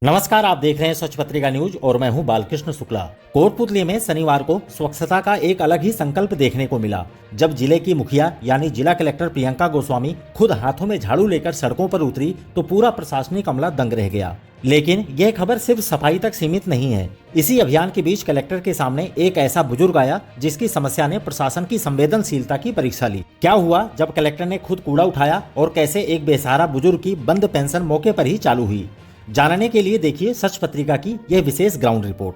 नमस्कार, आप देख रहे हैं स्वच्छ पत्रिका न्यूज और मैं हूं बालकृष्ण शुक्ला। कोटपुतली में शनिवार को स्वच्छता का एक अलग ही संकल्प देखने को मिला, जब जिले की मुखिया यानी जिला कलेक्टर प्रियंका गोस्वामी खुद हाथों में झाड़ू लेकर सड़कों पर उतरी तो पूरा प्रशासनिक अमला दंग रह गया। लेकिन यह खबर सिर्फ सफाई तक सीमित नहीं है। इसी अभियान के बीच कलेक्टर के सामने एक ऐसा बुजुर्ग आया जिसकी समस्या ने प्रशासन की संवेदनशीलता की परीक्षा ली। क्या हुआ जब कलेक्टर ने खुद कूड़ा उठाया और कैसे एक बेसहारा बुजुर्ग की बंद पेंशन मौके पर ही चालू हुई, जानने के लिए देखिए सच पत्रिका की यह विशेष ग्राउंड रिपोर्ट।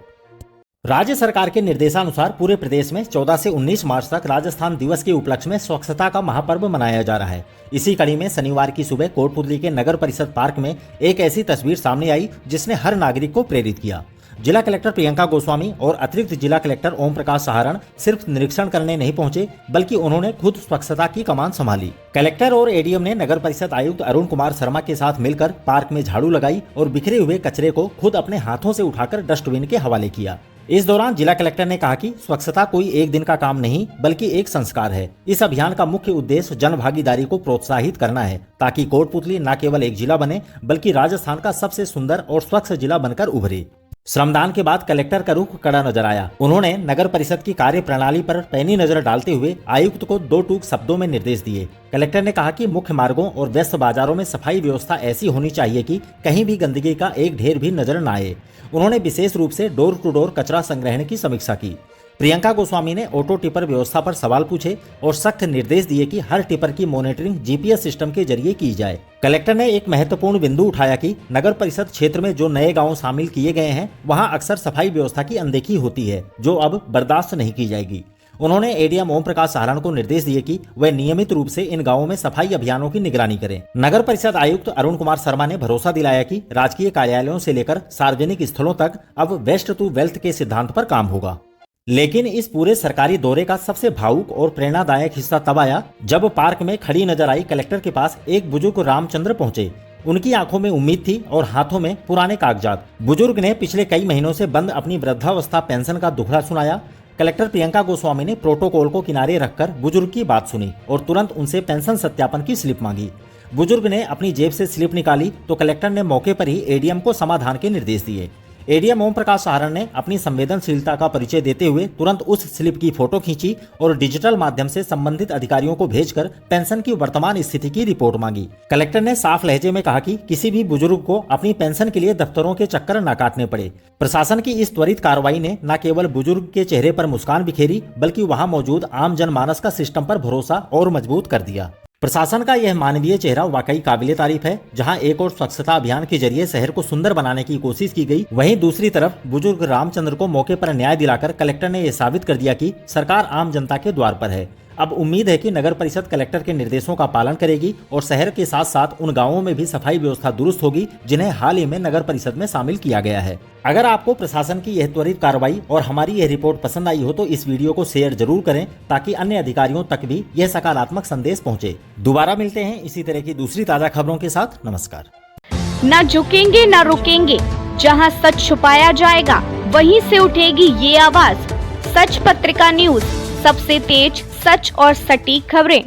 राज्य सरकार के निर्देशानुसार पूरे प्रदेश में 14 से 19 मार्च तक राजस्थान दिवस के उपलक्ष्य में स्वच्छता का महापर्व मनाया जा रहा है। इसी कड़ी में शनिवार की सुबह कोटपुतली के नगर परिषद पार्क में एक ऐसी तस्वीर सामने आई जिसने हर नागरिक को प्रेरित किया। जिला कलेक्टर प्रियंका गोस्वामी और अतिरिक्त जिला कलेक्टर ओम प्रकाश सहारण सिर्फ निरीक्षण करने नहीं पहुंचे, बल्कि उन्होंने खुद स्वच्छता की कमान संभाली। कलेक्टर और एडीएम ने नगर परिषद आयुक्त अरुण कुमार शर्मा के साथ मिलकर पार्क में झाड़ू लगाई और बिखरे हुए कचरे को खुद अपने हाथों से उठाकर डस्टबिन के हवाले किया। इस दौरान जिला कलेक्टर ने कहा कि स्वच्छता कोई एक दिन का काम नहीं, बल्कि एक संस्कार है। इस अभियान का मुख्य उद्देश्य जन भागीदारी को प्रोत्साहित करना है, ताकि कोटपुतली न केवल एक जिला बने, बल्कि राजस्थान का सबसे सुंदर और स्वच्छ जिला बनकर उभरे। श्रमदान के बाद कलेक्टर का रुख कड़ा नजर आया। उन्होंने नगर परिषद की कार्य प्रणाली पर पैनी नजर डालते हुए आयुक्त को 2 टूक शब्दों में निर्देश दिए। कलेक्टर ने कहा कि मुख्य मार्गों और व्यस्त बाजारों में सफाई व्यवस्था ऐसी होनी चाहिए कि कहीं भी गंदगी का एक ढेर भी नजर न आए। उन्होंने विशेष रूप से डोर टू डोर कचरा संग्रहण की समीक्षा की। प्रियंका गोस्वामी ने ऑटो टिपर व्यवस्था पर सवाल पूछे और सख्त निर्देश दिए कि हर टिपर की मॉनिटरिंग जीपीएस सिस्टम के जरिए की जाए। कलेक्टर ने एक महत्वपूर्ण बिंदु उठाया कि नगर परिषद क्षेत्र में जो नए गांव शामिल किए गए हैं, वहां अक्सर सफाई व्यवस्था की अनदेखी होती है, जो अब बर्दाश्त नहीं की जाएगी। उन्होंने एडीएम ओम प्रकाश सहारण को निर्देश दिए कि वह नियमित रूप से इन गांवों में सफाई अभियानों की निगरानी करें। नगर परिषद आयुक्त अरुण कुमार शर्मा ने भरोसा दिलाया कि राजकीय कार्यालयों से लेकर सार्वजनिक स्थलों तक अब वेस्ट टू वेल्थ के सिद्धांत पर काम होगा। लेकिन इस पूरे सरकारी दौरे का सबसे भावुक और प्रेरणादायक हिस्सा तब आया जब पार्क में खड़ी नजर आई कलेक्टर के पास एक बुजुर्ग रामचंद्र पहुंचे। उनकी आंखों में उम्मीद थी और हाथों में पुराने कागजात। बुजुर्ग ने पिछले कई महीनों से बंद अपनी वृद्धावस्था पेंशन का दुखड़ा सुनाया। कलेक्टर प्रियंका गोस्वामी ने प्रोटोकॉल को किनारे रखकर बुजुर्ग की बात सुनी और तुरंत उनसे पेंशन सत्यापन की स्लिप मांगी। बुजुर्ग ने अपनी जेब से स्लिप निकाली तो कलेक्टर ने मौके पर ही एडीएम को समाधान के निर्देश दिए। एडीएम ओम प्रकाश सहारण ने अपनी संवेदनशीलता का परिचय देते हुए तुरंत उस स्लिप की फोटो खींची और डिजिटल माध्यम से संबंधित अधिकारियों को भेजकर पेंशन की वर्तमान स्थिति की रिपोर्ट मांगी। कलेक्टर ने साफ लहजे में कहा कि किसी भी बुजुर्ग को अपनी पेंशन के लिए दफ्तरों के चक्कर न काटने पड़े। प्रशासन की इस त्वरित कार्रवाई ने न केवल बुजुर्ग के चेहरे पर मुस्कान बिखेरी, बल्कि वहां मौजूद आम जनमानस का सिस्टम पर भरोसा और मजबूत कर दिया। प्रशासन का यह मानवीय चेहरा वाकई काबिले तारीफ है। जहां एक और स्वच्छता अभियान के जरिए शहर को सुंदर बनाने की कोशिश की गई, वहीं दूसरी तरफ बुजुर्ग रामचंद्र को मौके पर न्याय दिलाकर कलेक्टर ने यह साबित कर दिया कि सरकार आम जनता के द्वार पर है। अब उम्मीद है कि नगर परिषद कलेक्टर के निर्देशों का पालन करेगी और शहर के साथ साथ उन गांवों में भी सफाई व्यवस्था दुरुस्त होगी जिन्हें हाल ही में नगर परिषद में शामिल किया गया है। अगर आपको प्रशासन की यह त्वरित कार्रवाई और हमारी यह रिपोर्ट पसंद आई हो तो इस वीडियो को शेयर जरूर करें, ताकि अन्य अधिकारियों तक भी यह सकारात्मक संदेश पहुंचे। दोबारा मिलते हैं इसी तरह की दूसरी ताजा खबरों के साथ। नमस्कार। न झुकेंगे न रुकेंगे, जहां सच छुपाया जाएगा वहीं से उठेगी ये आवाज। सच पत्रिका न्यूज, सबसे तेज, सच और सटीक खबरें।